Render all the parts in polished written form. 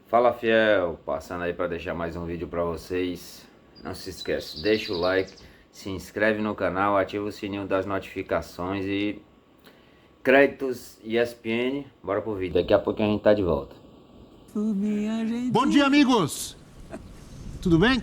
Fala fiel, passando aí para deixar mais um vídeo para vocês. Não se esquece, deixa o like, se inscreve no canal, ativa o sininho das notificações e créditos ESPN. Bora pro vídeo, daqui a pouco a gente tá de volta. Bom dia, amigos! Tudo bem?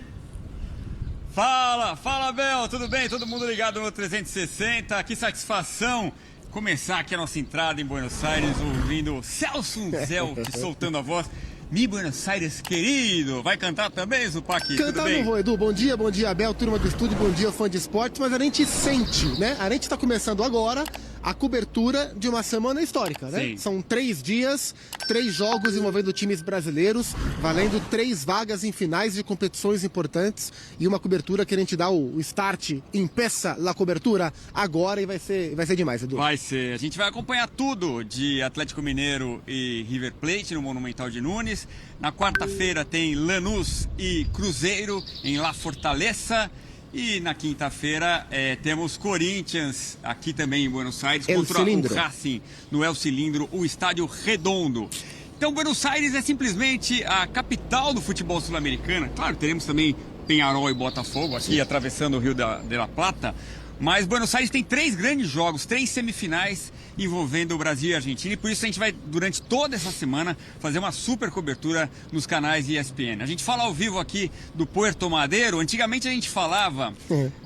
Fala, Bel, tudo bem? Todo mundo ligado no 360? Que satisfação começar aqui a nossa entrada em Buenos Aires ouvindo Celso Zelt soltando a voz. Mi Buenos Aires, querido! Vai cantar também, Zupac? Cantar não vou, Edu. Bom dia, Abel, turma do estúdio, bom dia, fã de esportes. Mas a gente sente, né? A gente está começando agora a cobertura de uma semana histórica, né? Sim. São 3 dias, 3 jogos envolvendo times brasileiros, valendo 3 vagas em finais de competições importantes e uma cobertura que a gente dá o start, empeça a cobertura agora e vai ser demais, Edu. Vai ser. A gente vai acompanhar tudo de Atlético Mineiro e River Plate no Monumental de Nunes. Na quarta-feira tem Lanús e Cruzeiro em La Fortaleza. E na quinta-feira temos Corinthians aqui também em Buenos Aires contra o Racing no El Cilindro, o estádio redondo. Então Buenos Aires é simplesmente a capital do futebol sul-americano. Claro, teremos também Peñarol e Botafogo aqui atravessando o Rio de la Plata. Mas Buenos Aires tem 3 grandes jogos, 3 semifinais envolvendo o Brasil e a Argentina. E por isso a gente vai, durante toda essa semana, fazer uma super cobertura nos canais ESPN. A gente fala ao vivo aqui do Puerto Madeiro. Antigamente a gente falava...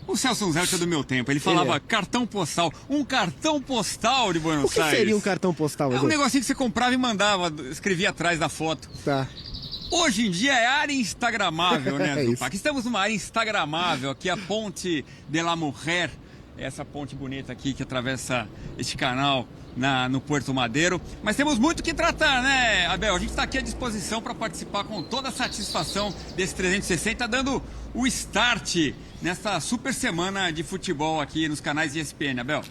O Celso Zelt é do meu tempo. Ele falava cartão postal. Um cartão postal de Buenos Aires. O que seria um cartão postal, É Edu? um negocinho que você comprava e mandava, escrevia atrás da foto. Tá. Hoje em dia é área instagramável, né, É Zupac? Estamos numa área instagramável, aqui a Ponte de la Mujer, essa ponte bonita aqui que atravessa este canal no Puerto Madeiro. Mas temos muito que tratar, né, Abel? A gente está aqui à disposição para participar com toda a satisfação desse 360, dando o start nessa super semana de futebol aqui nos canais ESPN, Abel.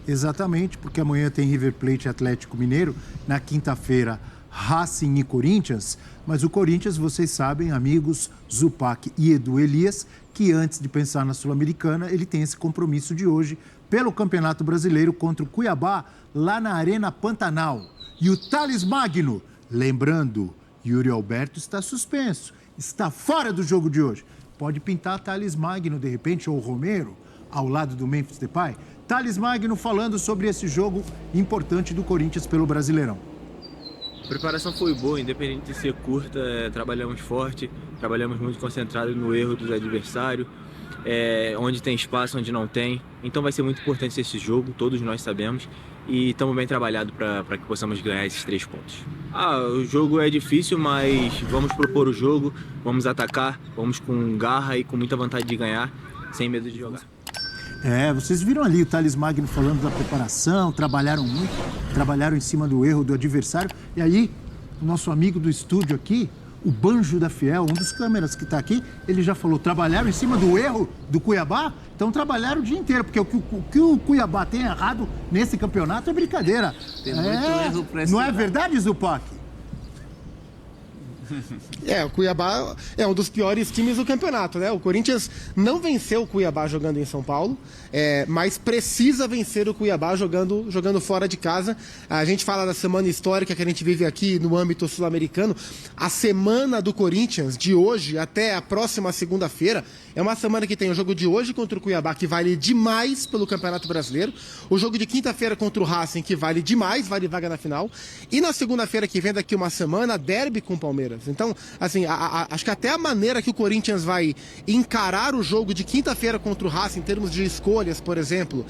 Exatamente, porque amanhã tem River Plate e Atlético Mineiro, na quinta-feira Racing e Corinthians, mas o Corinthians, vocês sabem, amigos Zupac e Edu Elias, que antes de pensar na Sul-Americana, ele tem esse compromisso de hoje pelo Campeonato Brasileiro contra o Cuiabá, lá na Arena Pantanal. E o Thales Magno, lembrando, Yuri Alberto está suspenso, está fora do jogo de hoje. Pode pintar Thales Magno, de repente, ou Romero, ao lado do Memphis Depay. Thales Magno falando sobre esse jogo importante do Corinthians pelo Brasileirão. A preparação foi boa, independente de ser curta, trabalhamos forte, trabalhamos muito concentrado no erro do adversário, onde tem espaço, onde não tem. Então vai ser muito importante esse jogo, todos nós sabemos, e estamos bem trabalhados para que possamos ganhar esses 3 pontos. O jogo é difícil, mas vamos propor o jogo, vamos atacar, vamos com garra e com muita vontade de ganhar, sem medo de jogar. Vocês viram ali o Thales Magno falando da preparação, trabalharam muito, trabalharam em cima do erro do adversário. E aí, o nosso amigo do estúdio aqui, o Banjo da Fiel, um dos câmeras que está aqui, ele já falou, trabalharam em cima do erro do Cuiabá? Então trabalharam o dia inteiro, porque o que o Cuiabá tem errado nesse campeonato é brincadeira. Tem muito erro pra não é verdade, Zupac? O Cuiabá é um dos piores times do campeonato, né? O Corinthians não venceu o Cuiabá jogando em São Paulo, mas precisa vencer o Cuiabá jogando fora de casa. A gente fala da semana histórica que a gente vive aqui no âmbito sul-americano. A semana do Corinthians, de hoje até a próxima segunda-feira, é uma semana que tem o jogo de hoje contra o Cuiabá, que vale demais pelo Campeonato Brasileiro. O jogo de quinta-feira contra o Racing, que vale demais, vale vaga na final. E na segunda-feira, que vem daqui uma semana, derby com o Palmeiras. Então, assim, acho que até a maneira que o Corinthians vai encarar o jogo de quinta-feira contra o Racing, em termos de escolhas, por exemplo,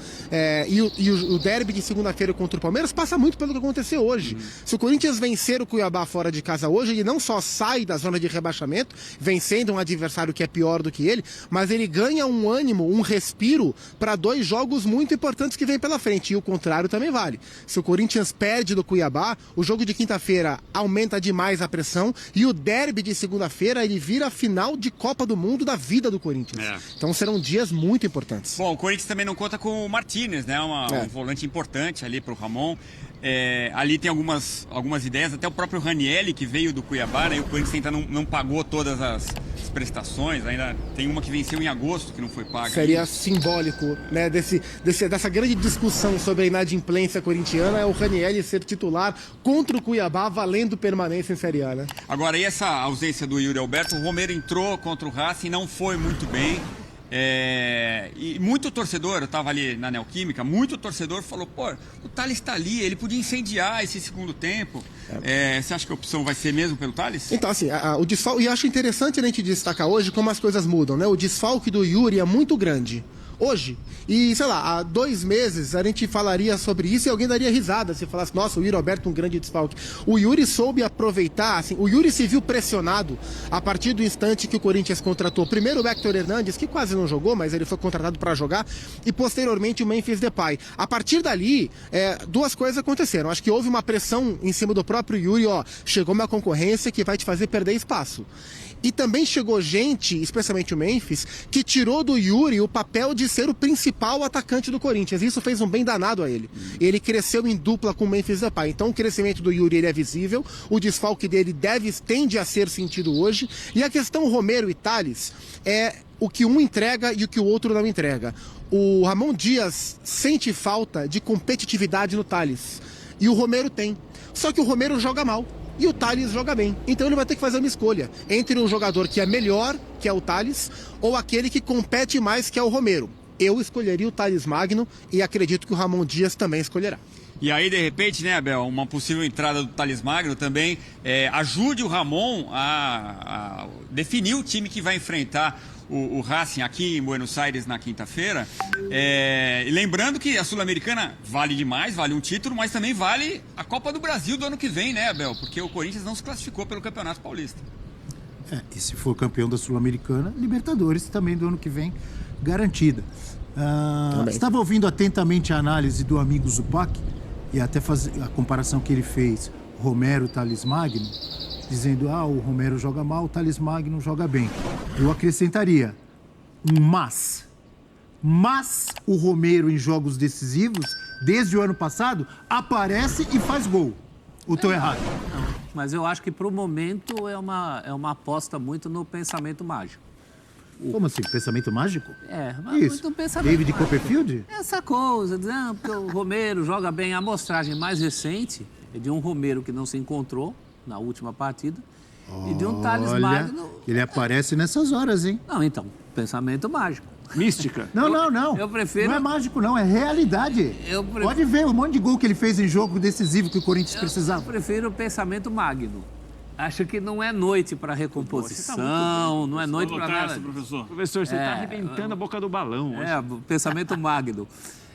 e o derby de segunda-feira contra o Palmeiras, passa muito pelo que aconteceu hoje. Se o Corinthians vencer o Cuiabá fora de casa hoje, ele não só sai da zona de rebaixamento, vencendo um adversário que é pior do que ele, mas ele ganha um ânimo, um respiro para 2 jogos muito importantes que vem pela frente. E o contrário também vale. Se o Corinthians perde do Cuiabá, o jogo de quinta-feira aumenta demais a pressão e o derby de segunda-feira ele vira a final de Copa do Mundo da vida do Corinthians. Então serão dias muito importantes. Bom, o Corinthians também não conta com o Martínez, né? Um volante importante ali para o Ramon. Ali tem algumas ideias, até o próprio Ranieri, que veio do Cuiabá, né? E o Corinthians ainda não pagou todas as prestações, ainda tem uma que venceu em agosto, que não foi paga. Seria simbólico, né, dessa grande discussão sobre a inadimplência corintiana, é o Ranieri ser titular contra o Cuiabá, valendo permanência em Série A, né? Agora, e essa ausência do Yuri Alberto? O Romero entrou contra o Racing, não foi muito bem. E muito torcedor, eu estava ali na Neoquímica, muito torcedor falou, pô, o Tales está ali, ele podia incendiar esse segundo tempo. Você acha que a opção vai ser mesmo pelo Tales? Então, assim, o desfalque, e acho interessante a gente destacar hoje como as coisas mudam, né? O desfalque do Yuri é muito grande hoje. E, sei lá, há 2 meses a gente falaria sobre isso e alguém daria risada se falasse, nossa, o Yuri Alberto um grande desfalque. O Yuri soube aproveitar, assim, o Yuri se viu pressionado a partir do instante que o Corinthians contratou primeiro o Héctor Hernandes, que quase não jogou, mas ele foi contratado para jogar, e posteriormente o Memphis Depay. A partir dali, 2 coisas aconteceram. Acho que houve uma pressão em cima do próprio Yuri, chegou uma concorrência que vai te fazer perder espaço. E também chegou gente, especialmente o Memphis, que tirou do Yuri o papel de ser o principal atacante do Corinthians. Isso fez um bem danado a ele. Ele cresceu em dupla com o Memphis Depay. Então o crescimento do Yuri ele é visível, o desfalque dele tende a ser sentido hoje. E a questão Romero e Tales é o que um entrega e o que o outro não entrega. O Ramon Dias sente falta de competitividade no Tales. E o Romero tem. Só que o Romero joga mal. E o Tales joga bem. Então ele vai ter que fazer uma escolha entre um jogador que é melhor, que é o Tales, ou aquele que compete mais, que é o Romero. Eu escolheria o Tales Magno e acredito que o Ramon Dias também escolherá. E aí, de repente, né, Abel, uma possível entrada do Tales Magno também ajude o Ramon a definir o time que vai enfrentar o Racing aqui em Buenos Aires na quinta-feira. E lembrando que a Sul-Americana vale demais, vale um título, mas também vale a Copa do Brasil do ano que vem, né, Abel? Porque o Corinthians não se classificou pelo Campeonato Paulista. E se for campeão da Sul-Americana, Libertadores também do ano que vem, garantida. Estava ouvindo atentamente a análise do amigo Zupac e até a comparação que ele fez, Romero, Tales Magno, dizendo, o Romero joga mal, o Tales Magno joga bem. Eu acrescentaria um mas. Mas o Romero em jogos decisivos, desde o ano passado, aparece e faz gol. Ou estou errado? Não, mas eu acho que para o momento é uma aposta muito no pensamento mágico. Como assim? Pensamento mágico? Mas isso. muito pensamento David mágico. Copperfield? Essa coisa, não, porque o Romero joga bem. A amostragem mais recente é de um Romero que não se encontrou na última partida e de um Tales Magno. Ele aparece nessas horas, hein? Não, então, pensamento mágico. Mística. Não. Eu prefiro... Não é mágico, não. É realidade. Pode ver o monte de gol que ele fez em jogo decisivo que o Corinthians precisava. Eu prefiro o pensamento magno. Acho que não é noite para recomposição, não é noite para nada. Professor, você está arrebentando a boca do balão hoje. Pensamento magno.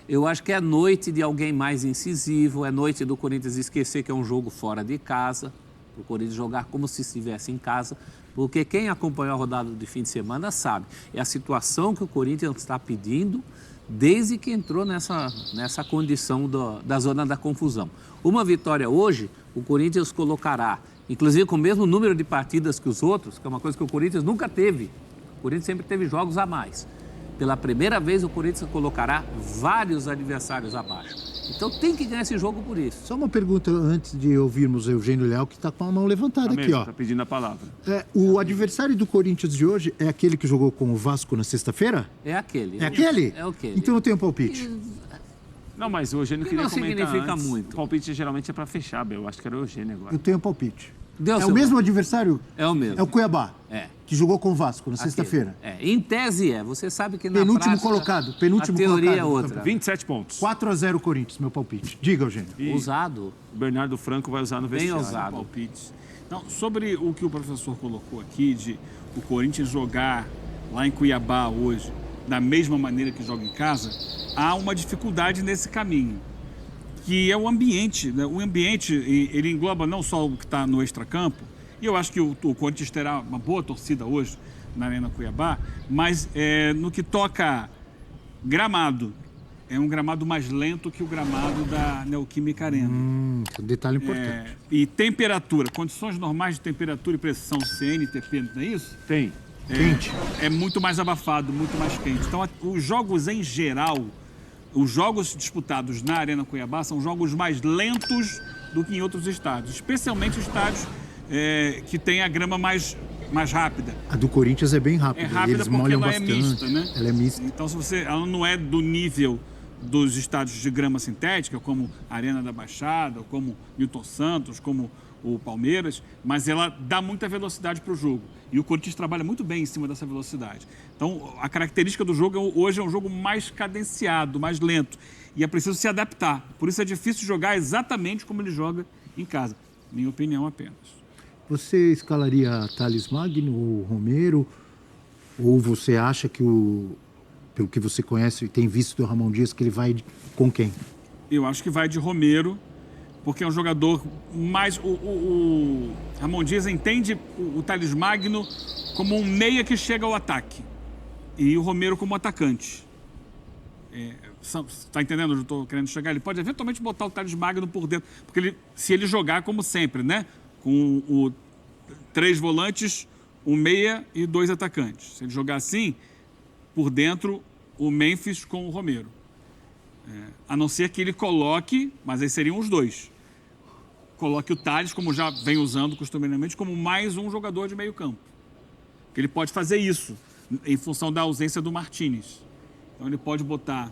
Eu acho que é noite de alguém mais incisivo, é noite do Corinthians esquecer que é um jogo fora de casa, o Corinthians jogar como se estivesse em casa, porque quem acompanhou a rodada de fim de semana sabe, é a situação que o Corinthians está pedindo desde que entrou nessa condição da zona da confusão. Uma vitória hoje, o Corinthians colocará, inclusive com o mesmo número de partidas que os outros, que é uma coisa que o Corinthians nunca teve. O Corinthians sempre teve jogos a mais. Pela primeira vez, o Corinthians colocará vários adversários abaixo. Então tem que ganhar esse jogo por isso. Só uma pergunta antes de ouvirmos o Eugênio Leal, que está com a mão levantada aqui, ó. Está pedindo a palavra. O adversário do Corinthians de hoje é aquele que jogou com o Vasco na sexta-feira? É aquele. É aquele? É aquele. Então eu tenho um palpite. Não, mas o Eugênio queria não comentar significa antes. muito. O palpite geralmente é para fechar, Bel. Eu acho que era o Eugênio agora. Eu tenho um palpite. Deu É o mesmo adversário? É o mesmo. É o Cuiabá. Que jogou com o Vasco na Aquele. sexta-feira. Em tese Você sabe que na Penúltimo prática, colocado. a teoria é outra. 27 pontos. 4-0 Corinthians, meu palpite. Diga, Eugênio. Ousado. O Bernardo Franco vai usar no vestiário. Bem ousado. Palpites. Não, sobre o que o professor colocou aqui, de o Corinthians jogar lá em Cuiabá hoje da mesma maneira que joga em casa, há uma dificuldade nesse caminho, que é o ambiente. Né? O ambiente, ele engloba não só o que está no extracampo, e eu acho que o Corinthians terá uma boa torcida hoje na Arena Cuiabá, mas no que toca gramado, é um gramado mais lento que o gramado da Neoquímica Arena. Um detalhe importante. E temperatura, condições normais de temperatura e pressão CNTP, não é isso? Tem. Quente. É muito mais abafado, muito mais quente. Então, os jogos em geral, os jogos disputados na Arena Cuiabá são jogos mais lentos do que em outros estádios, especialmente estádios que têm a grama mais rápida. A do Corinthians é bem rápida. É rápida eles porque molham ela bastante. é mista, né? Ela é mista. Então, ela não é do nível dos estádios de grama sintética, como a Arena da Baixada, como Newton Santos, como o Palmeiras, mas ela dá muita velocidade para o jogo. E o Corinthians trabalha muito bem em cima dessa velocidade. Então, a característica do jogo hoje é um jogo mais cadenciado, mais lento. E é preciso se adaptar. Por isso é difícil jogar exatamente como ele joga em casa. Minha opinião apenas. Você escalaria Thales Magno ou Romero? Ou você acha que, pelo que você conhece e tem visto do Ramon Dias, que ele vai com quem? Eu acho que vai de Romero, porque é um jogador mais... O Ramon Dias entende o Thales Magno como um meia que chega ao ataque. E o Romero como atacante. Está entendendo onde eu estou querendo chegar? Ele pode eventualmente botar o Thales Magno por dentro, porque se ele jogar como sempre, né? Com 3 volantes, um meia e 2 atacantes. Se ele jogar assim, por dentro, o Memphis com o Romero. A não ser que ele coloque, mas aí seriam os 2. Coloque o Thales, como já vem usando costumeiramente, como mais um jogador de meio campo. Porque ele pode fazer isso, em função da ausência do Martínez. Então ele pode botar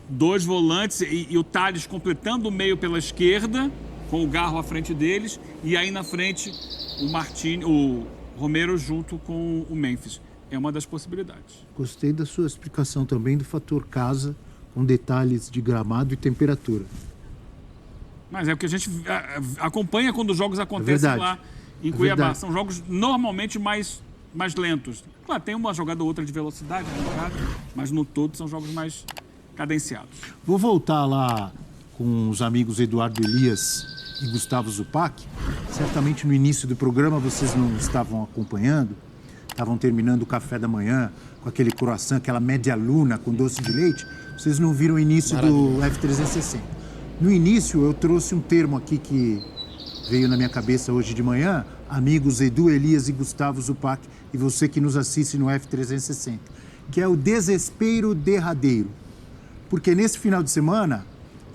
2 volantes e o Thales completando o meio pela esquerda, com o Garro à frente deles, e aí na frente o Romero junto com o Memphis. É uma das possibilidades. Gostei da sua explicação também do fator casa, com detalhes de gramado e temperatura. Mas é o que a gente acompanha quando os jogos acontecem lá em Cuiabá. São jogos normalmente mais lentos. Claro, tem uma jogada ou outra de velocidade, mas no todo são jogos mais cadenciados. Vou voltar lá com os amigos Eduardo Elias e Gustavo Zupac. Certamente no início do programa vocês não estavam acompanhando, estavam terminando o café da manhã com aquele croissant, aquela média luna com doce de leite. Vocês não viram o início do F360. No início eu trouxe um termo aqui que veio na minha cabeça hoje de manhã, amigos Edu Elias e Gustavo Zupac, e você que nos assiste no F360, que é o desespero derradeiro. Porque nesse final de semana,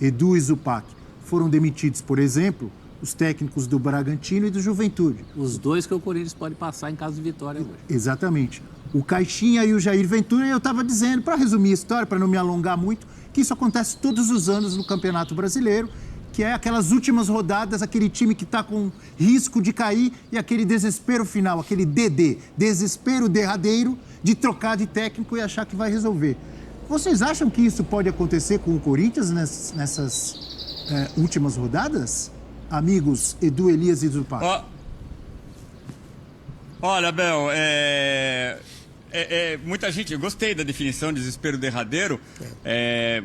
Edu e Zupac foram demitidos, por exemplo, os técnicos do Bragantino e do Juventude. Os 2 que o Corinthians pode passar em caso de vitória hoje. Exatamente. O Caixinha e o Jair Ventura, eu estava dizendo, para resumir a história, para não me alongar muito, que isso acontece todos os anos no Campeonato Brasileiro, que é aquelas últimas rodadas, aquele time que está com risco de cair e aquele desespero final, aquele DD, desespero derradeiro de trocar de técnico e achar que vai resolver. Vocês acham que isso pode acontecer com o Corinthians nessas últimas rodadas? Amigos Edu Elias e Zupac. Olha, Bel, muita gente, eu gostei da definição de desespero derradeiro,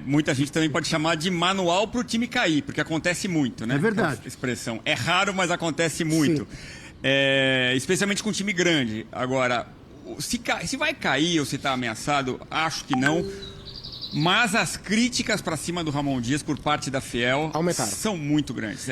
muita gente também pode chamar de manual para o time cair, porque acontece muito, né? É verdade. Expressão. É raro, mas acontece muito. Especialmente com um time grande. Agora, se vai cair ou se está ameaçado, acho que não. Mas as críticas para cima do Ramon Dias por parte da Fiel são muito grandes.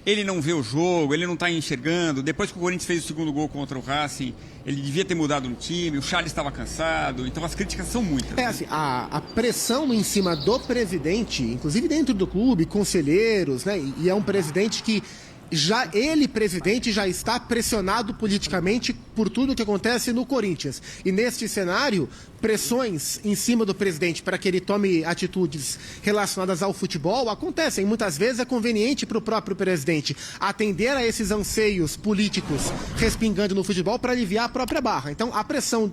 Ele não vê o jogo, ele não está enxergando. Depois que o Corinthians fez o segundo gol contra o Racing, ele devia ter mudado no time, o Charles estava cansado. Então as críticas são muitas. Assim, a pressão em cima do presidente, inclusive dentro do clube, conselheiros, né? E é um presidente que presidente, já está pressionado politicamente por tudo que acontece no Corinthians. E neste cenário, pressões em cima do presidente para que ele tome atitudes relacionadas ao futebol acontecem. Muitas vezes é conveniente para o próprio presidente atender a esses anseios políticos respingando no futebol para aliviar a própria barra. Então, a pressão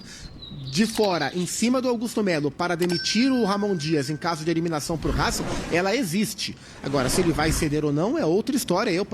de fora, em cima do Augusto Melo, para demitir o Ramon Dias em caso de eliminação por Racing, ela existe. Agora, se ele vai ceder ou não, é outra história. Eu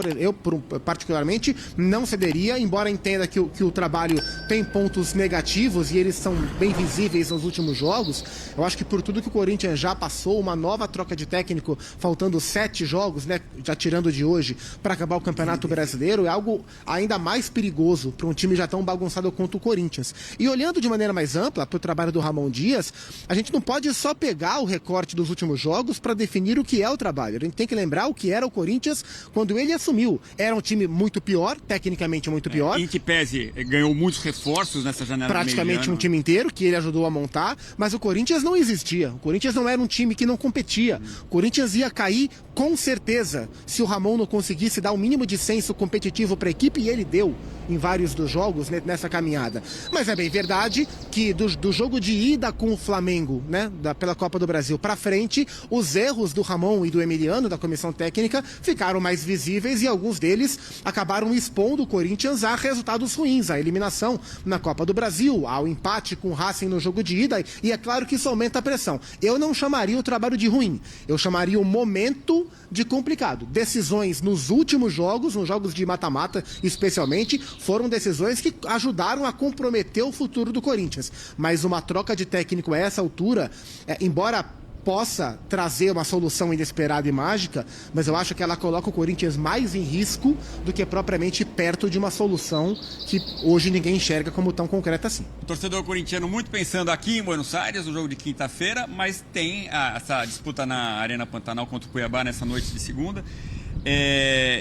particularmente, não cederia, embora entenda que o trabalho tem pontos negativos e eles são bem visíveis nos últimos jogos. Eu acho que por tudo que o Corinthians já passou, uma nova troca de técnico, faltando 7 jogos, né, já tirando de hoje, para acabar o Campeonato Brasileiro, é algo ainda mais perigoso para um time já tão bagunçado quanto o Corinthians. E olhando de maneira mais ampla para o trabalho do Ramon Dias, a gente não pode só pegar o recorte dos últimos jogos para definir o que é o trabalho. A gente tem que lembrar o que era o Corinthians quando ele assumiu. Era um time muito pior, tecnicamente muito pior. Em que pese ganhou muitos reforços nessa janela. Praticamente um time inteiro que ele ajudou a montar, mas o Corinthians não existia. O Corinthians não era um time que não competia. O Corinthians ia cair com certeza se o Ramon não conseguisse dar o mínimo de senso competitivo para a equipe, e ele deu em vários dos jogos nessa caminhada. Mas é bem verdade que do jogo de ida com o Flamengo, né, pela Copa do Brasil para frente, os erros do Ramon e do Emiliano, da comissão técnica, ficaram mais visíveis e alguns deles acabaram expondo o Corinthians a resultados ruins, a eliminação na Copa do Brasil, ao empate com o Racing no jogo de ida, e é claro que isso aumenta a pressão. Eu não chamaria o trabalho de ruim, eu chamaria o momento de complicado. Decisões nos últimos jogos, nos jogos de mata-mata especialmente, foram decisões que ajudaram a comprometer o futuro do Corinthians. Mas uma troca de técnico a essa altura, embora possa trazer uma solução inesperada e mágica, mas eu acho que ela coloca o Corinthians mais em risco do que propriamente perto de uma solução que hoje ninguém enxerga como tão concreta assim. O torcedor corintiano muito pensando aqui em Buenos Aires, no jogo de quinta-feira, mas tem essa disputa na Arena Pantanal contra o Cuiabá nessa noite de segunda.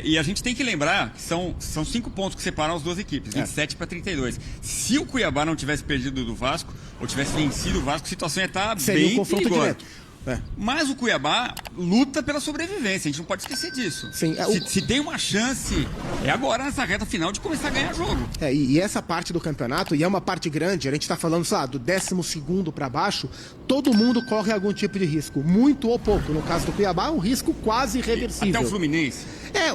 E a gente tem que lembrar que são 5 pontos que separam as duas equipes, 27 para 32. Se o Cuiabá não tivesse perdido do Vasco, ou tivesse vencido o Vasco, a situação ia estar seria bem um confronto perigosa. direto. Mas o Cuiabá luta pela sobrevivência, a gente não pode esquecer disso. Sim, se tem uma chance, é agora nessa reta final de começar a ganhar jogo. E essa parte do campeonato, e é uma parte grande, a gente está falando, sei lá, do 12º para baixo, todo mundo corre algum tipo de risco, muito ou pouco. No caso do Cuiabá, um risco quase irreversível. Até o Fluminense.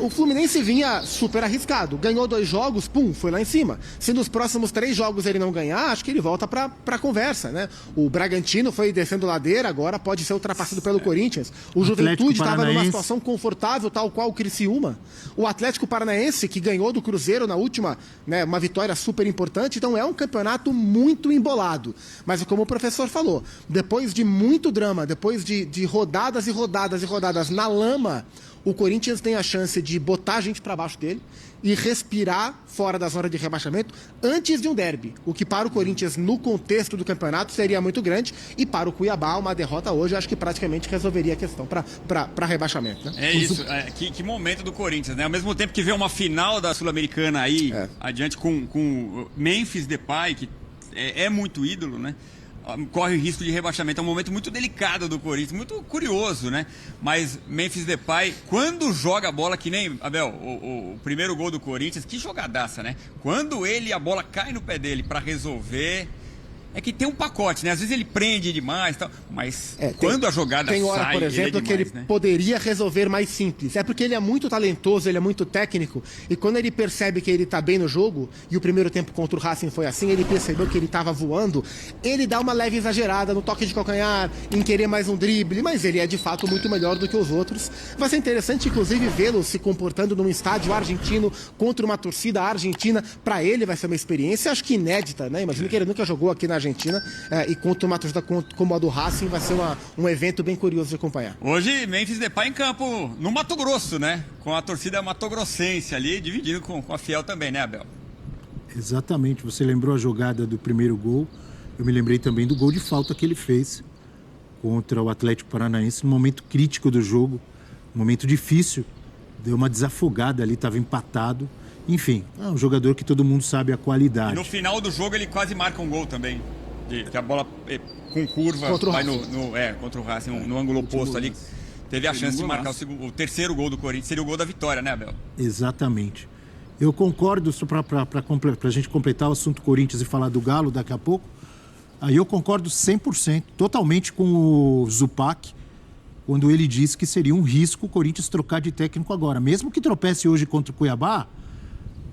O Fluminense vinha super arriscado, ganhou 2 jogos, foi lá em cima. Se nos próximos 3 jogos ele não ganhar, acho que ele volta pra conversa, né? O Bragantino foi descendo ladeira, agora pode ser ultrapassado pelo Corinthians. O Juventude estava numa situação confortável, tal qual o Criciúma. O Atlético Paranaense, que ganhou do Cruzeiro na última, né, uma vitória super importante. Então é um campeonato muito embolado. Mas como o professor falou, depois de muito drama, depois de rodadas e rodadas e rodadas na lama, o Corinthians tem a chance de botar a gente para baixo dele e respirar fora da zona de rebaixamento antes de um derby. O que para o Corinthians, no contexto do campeonato, seria muito grande. E para o Cuiabá, uma derrota hoje, acho que praticamente resolveria a questão para rebaixamento. Né? É isso. Que momento do Corinthians, né? Ao mesmo tempo que vê uma final da Sul-Americana aí, adiante com Memphis Depay, que é muito ídolo, né? Corre o risco de rebaixamento. É um momento muito delicado do Corinthians, muito curioso, né? Mas Memphis Depay, quando joga a bola, que nem, Abel, o primeiro gol do Corinthians, que jogadaça, né? Quando a bola cai no pé dele para resolver, é que tem um pacote, né? Às vezes ele prende demais, tal, mas quando a jogada tem hora, sai, por exemplo, ele que ele poderia resolver mais simples. É porque ele é muito talentoso, ele é muito técnico, e quando ele percebe que ele tá bem no jogo, e o primeiro tempo contra o Racing foi assim, ele percebeu que ele tava voando, ele dá uma leve exagerada no toque de calcanhar, em querer mais um drible, mas ele é de fato muito melhor do que os outros. Vai ser interessante, inclusive, vê-lo se comportando num estádio argentino contra uma torcida argentina. Para ele vai ser uma experiência, acho que inédita, né? Imagina que ele nunca jogou aqui na Argentina, e contra uma torcida como a do Racing vai ser um evento bem curioso de acompanhar. Hoje, Memphis Depay em campo no Mato Grosso, né? Com a torcida matogrossense ali, dividindo com a Fiel também, né, Abel? Exatamente, você lembrou a jogada do primeiro gol, eu me lembrei também do gol de falta que ele fez contra o Atlético Paranaense, no momento crítico do jogo, um momento difícil, deu uma desafogada ali, estava empatado. Enfim, é um jogador que todo mundo sabe a qualidade. E no final do jogo ele quase marca um gol também. Que a bola com curva vai contra o Racing, no ângulo oposto ali. Teve a chance de marcar o terceiro gol do Corinthians. Seria o gol da vitória, né, Abel? Exatamente. Eu concordo, só para a gente completar o assunto Corinthians e falar do Galo daqui a pouco. Aí eu concordo 100%, totalmente com o Zupac, quando ele disse que seria um risco o Corinthians trocar de técnico agora. Mesmo que tropece hoje contra o Cuiabá,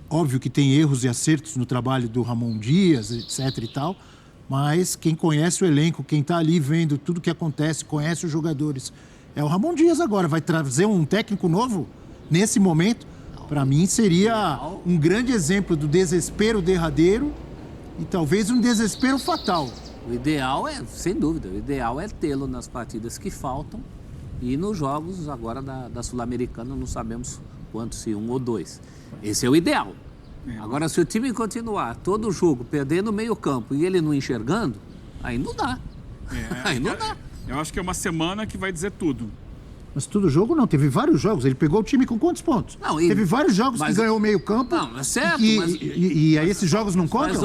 óbvio que tem erros e acertos no trabalho do Ramon Dias, etc e tal, mas quem conhece o elenco, quem está ali vendo tudo que acontece, conhece os jogadores, é o Ramon Dias agora. Vai trazer um técnico novo nesse momento? Para mim seria um grande exemplo do desespero derradeiro e talvez um desespero fatal. O ideal é, sem dúvida, o ideal é tê-lo nas partidas que faltam e nos jogos agora da Sul-Americana, não sabemos quantos, se 1 ou 2. Esse é o ideal. Agora, se o time continuar todo o jogo perdendo o meio campo e ele não enxergando, aí não dá. Aí não dá. Eu acho que é uma semana que vai dizer tudo. Mas todo jogo não, teve vários jogos. Ele pegou o time com quantos pontos? Não, teve vários jogos que ganhou o meio campo. Não, é certo. E aí esses jogos não contam? Mas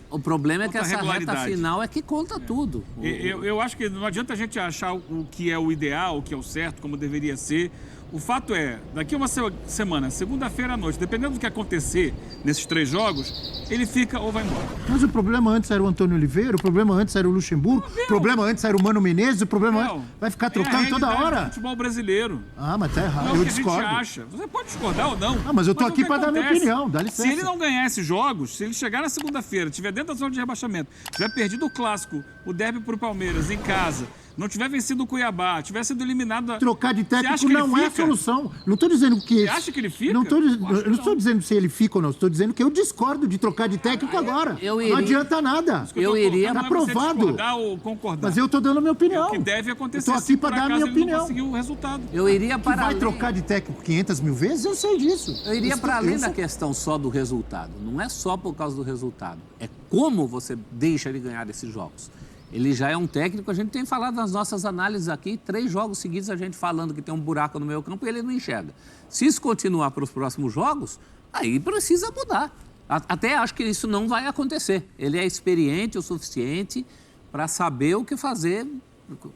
o problema é que essa reta final é que conta tudo. Eu acho que não adianta a gente achar o que é o ideal, o que é o certo, como deveria ser. O fato é, daqui a uma semana, segunda-feira à noite, dependendo do que acontecer nesses 3 jogos, ele fica ou vai embora. Mas o problema antes era o Antônio Oliveira, o problema antes era o Luxemburgo, o problema antes era o Mano Menezes, o problema vai ficar trocando toda hora. Do futebol brasileiro. Mas tá errado, Não, eu o que discordo. a gente acha. Você pode discordar ou não. Mas eu tô aqui para dar minha opinião, dá licença. Se ele não ganhar esses jogos, se ele chegar na segunda-feira, tiver dentro da zona de rebaixamento, tiver perdido o clássico, o derby pro Palmeiras em casa, não tiver vencido o Cuiabá, tiver sido eliminado... Trocar de técnico não é a solução. Não estou dizendo que... Você acha que ele fica? Não estou dizendo se ele fica ou não. Estou dizendo que eu discordo de trocar de técnico agora. Não adianta nada. Está aprovado. Ou concordar. Mas eu estou dando a minha opinião. É o que deve acontecer. Estou aqui para dar a minha opinião. Conseguir o resultado. Eu iria para vai trocar de técnico 500 mil vezes? Eu sei disso. Eu iria para além da questão só do resultado. Não é só por causa do resultado. É como você deixa ele ganhar esses jogos. Ele já é um técnico, a gente tem falado nas nossas análises aqui, 3 jogos seguidos a gente falando que tem um buraco no meio campo e ele não enxerga. Se isso continuar para os próximos jogos, aí precisa mudar. Até acho que isso não vai acontecer. Ele é experiente o suficiente para saber o que fazer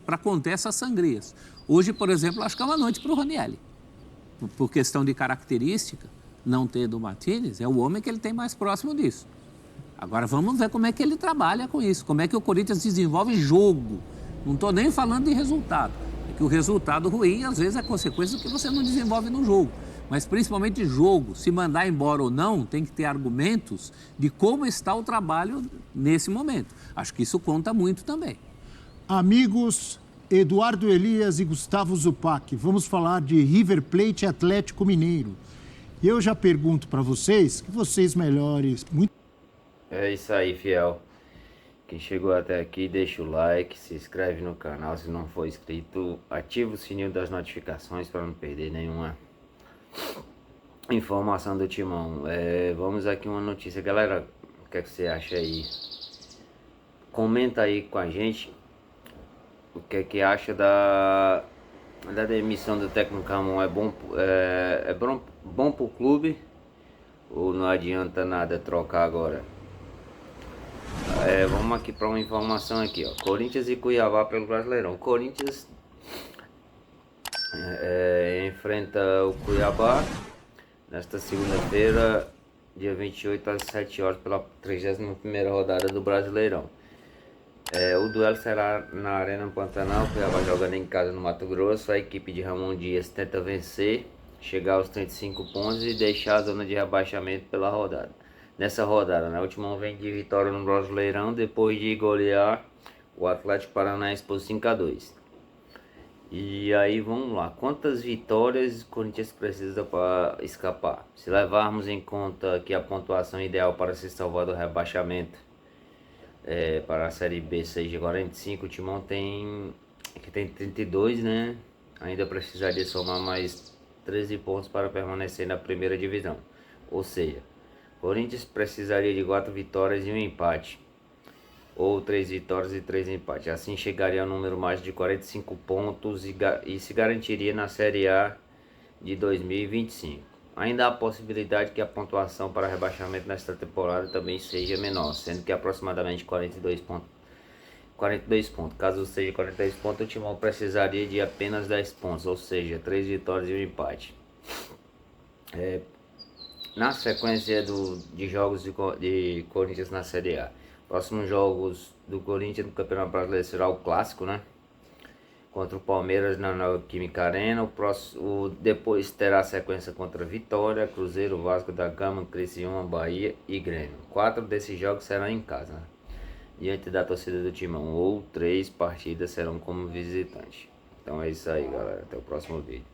para conter essas sangrias. Hoje, por exemplo, acho que é uma noite para o Ranieri. Por questão de característica, não ter do Martínez, é o homem que ele tem mais próximo disso. Agora vamos ver como é que ele trabalha com isso, como é que o Corinthians desenvolve jogo. Não estou nem falando de resultado. É que o resultado ruim, às vezes, é consequência do que você não desenvolve no jogo. Mas principalmente jogo, se mandar embora ou não, tem que ter argumentos de como está o trabalho nesse momento. Acho que isso conta muito também. Amigos, Eduardo Elias e Gustavo Zupac, vamos falar de River Plate e Atlético Mineiro. E eu já pergunto para vocês, que vocês melhores... É isso aí, fiel. Quem chegou até aqui, deixa o like, se inscreve no canal se não for inscrito, ativa o sininho das notificações para não perder nenhuma informação do Timão. Vamos aqui uma notícia, galera, o que é que você acha aí? Comenta aí com a gente o que é que acha da demissão do técnico Ramon. É bom pro clube ou não adianta nada trocar agora? Vamos aqui para uma informação aqui, ó. Corinthians e Cuiabá pelo Brasileirão. Corinthians enfrenta o Cuiabá nesta segunda-feira, dia 28 às 7 horas pela 31ª rodada do Brasileirão. O duelo será na Arena Pantanal. O Cuiabá jogando em casa no Mato Grosso. A equipe de Ramon Dias tenta vencer, chegar aos 35 pontos e deixar a zona de rebaixamento pela rodada. Nessa rodada, né? O Timão vem de vitória no Brasileirão depois de golear o Atlético Paranaense por 5-2. E aí vamos lá, quantas vitórias o Corinthians precisa para escapar? Se levarmos em conta que a pontuação ideal para se salvar do rebaixamento para a Série B seja 45, o Timão tem 32, né? Ainda precisaria somar mais 13 pontos para permanecer na primeira divisão. Ou seja, Corinthians precisaria de 4 vitórias e um empate, ou 3 vitórias e 3 empates. Assim chegaria ao número mais de 45 pontos e se garantiria na Série A de 2025. Ainda há a possibilidade que a pontuação para rebaixamento nesta temporada também seja menor, sendo que aproximadamente 42 pontos. Caso seja 42 pontos, o Timão precisaria de apenas 10 pontos, ou seja, 3 vitórias e um empate. Na sequência de jogos de Corinthians na Série A, próximos jogos do Corinthians no Campeonato Brasileiro será o clássico, né? Contra o Palmeiras na Neoquímica Arena. Depois terá a sequência contra Vitória, Cruzeiro, Vasco da Gama, Criciúma, Bahia e Grêmio. 4 desses jogos serão em casa, né? Diante da torcida do Timão, ou 3 partidas serão como visitante. Então é isso aí, galera. Até o próximo vídeo.